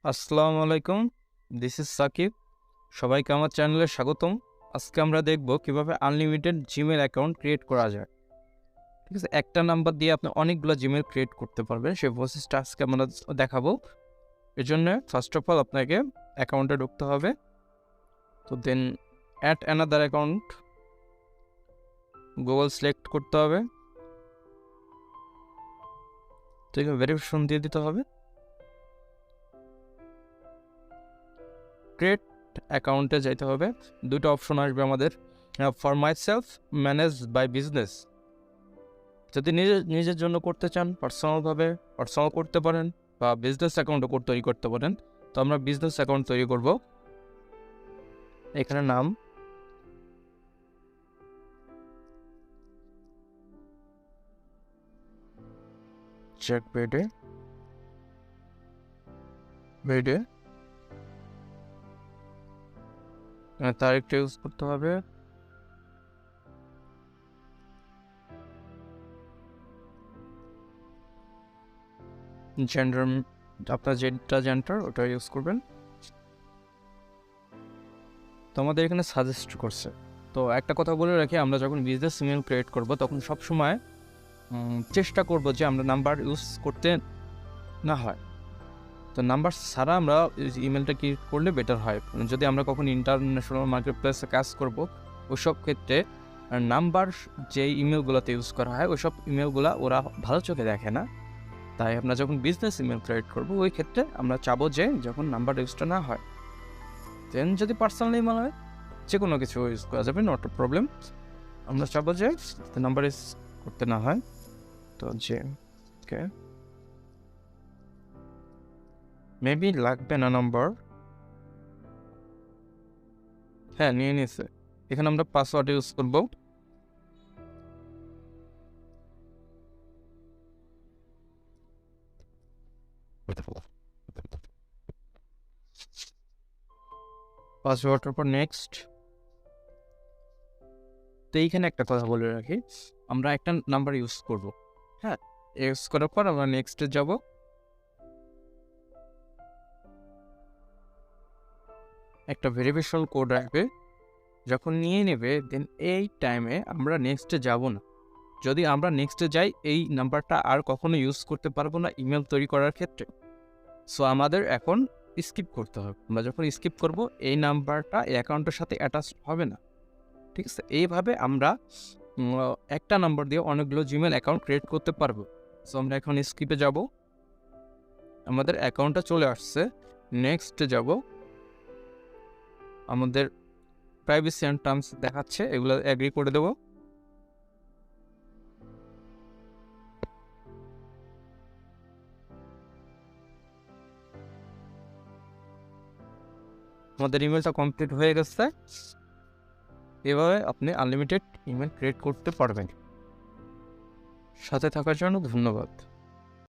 আসসালামু আলাইকুম, this is Shakib. সবাইকে আমার চ্যানেলে স্বাগতম। আজকে আমরা দেখব কিভাবে আনলিমিটেড জিমেল অ্যাকাউন্ট ক্রিয়েট করা যায়। ঠিক আছে, একটা নাম্বার দিয়ে আপনি অনেকগুলো জিমেল ক্রিয়েট করতে পারবেন। সেই প্রসেসটা আজকে আমরা দেখাবো। এর জন্য ফার্স্ট অফ অল আপনাকে অ্যাকাউন্টে ঢুকতে হবে। তো then add another account, Google select করতে হবে। তো এখানে ভেরিফিকেশন দিয়ে দিতে হবে। ক্রিয়েট অ্যাকাউন্টে যাইতে হবে। দুটো অপশন আসবে আমাদের, for myself, manage by business. যদি নিজের জন্য করতে চান পার্সোনালভাবে পার্সোনাল করতে পারেন, বা বিজনেস অ্যাকাউন্টও তৈরি করতে পারেন। তো আমরা বিজনেস অ্যাকাউন্ট তৈরি করব। এখানে নাম, চেক বেডে তারিখটা ইউজ করতে হবে। জেন্ডার, আপনার যেটা জেন্ডার ওটা ইউজ করবেন। তো আমাদের এখানে সাজেস্ট করছে। তো একটা কথা বলে রাখি, আমরা যখন বিজনেস ইমেল ক্রিয়েট করব তখন সবসময় চেষ্টা করব যে আমরা নাম্বার ইউজ করতে না হয়। তো নাম্বার ছাড়া আমরা ইমেলটা ক্রিয়েট করলে বেটার হয়। যদি আমরা কখন ইন্টারন্যাশনাল মার্কেট প্লেসে কাজ করব, ওইসব ক্ষেত্রে নাম্বার যে ইমেলগুলোতে ইউজ করা হয় ওইসব ইমেলগুলো ওরা ভালো চোখে দেখে না। তাই আমরা যখন বিজনেস ইমেল ক্রিয়েট করব ওই ক্ষেত্রে আমরা চাবো যে যখন নাম্বার ইউজটা না হয়। দেন যদি পার্সোনাল ইমেল হয় যে কোনো কিছু ইউজ করা যাবে, নট এ প্রবলেম। আমরা চাবো যে নাম্বার ইউজ করতে না হয়। তো যে ওকে, মেবি লাগবে না নাম্বার। হ্যাঁ, নিয়ে নিয়েছে। এখানে আমরা পাসওয়ার্ড ইউজ করব। পাসওয়ার্ডের পর নেক্সট। তো এইখানে একটা কথা বলে রাখি, আমরা একটা নাম্বার ইউজ করব। হ্যাঁ, ইউজ করার পর আমরা নেক্সটে যাব। একটা ভেরিফিকেশন কোড রাখবে, যখন নিয়ে নেবে দেন এই টাইমে আমরা নেক্সটে যাব না। যদি আমরা নেক্সটে যাই এই নাম্বারটা আর কখনো ইউজ করতে পারবো না ইমেল তৈরি করার ক্ষেত্রে। সো আমাদের এখন স্কিপ করতে হবে। আমরা যখন স্কিপ করব এই নাম্বারটা এই অ্যাকাউন্টের সাথে অ্যাটাচ হবে না। ঠিক আছে, এইভাবে আমরা একটা নাম্বার দিয়ে অনেকগুলো জিমেল অ্যাকাউন্ট ক্রিয়েট করতে পারবো। সো আমরা এখন স্কিপে যাব। আমাদের অ্যাকাউন্টটা চলে আসছে। নেক্সটে যাব। আমাদের প্রাইভেসি অ্যান্ড টার্মস দেখাচ্ছে, এগুলো অ্যাগ্রি করে দেবো। আমাদের ইমেলটা কমপ্লিট হয়ে গেছে। এভাবে আপনি আনলিমিটেড ইমেল ক্রিয়েট করতে পারবেন। সাথে থাকার জন্য ধন্যবাদ।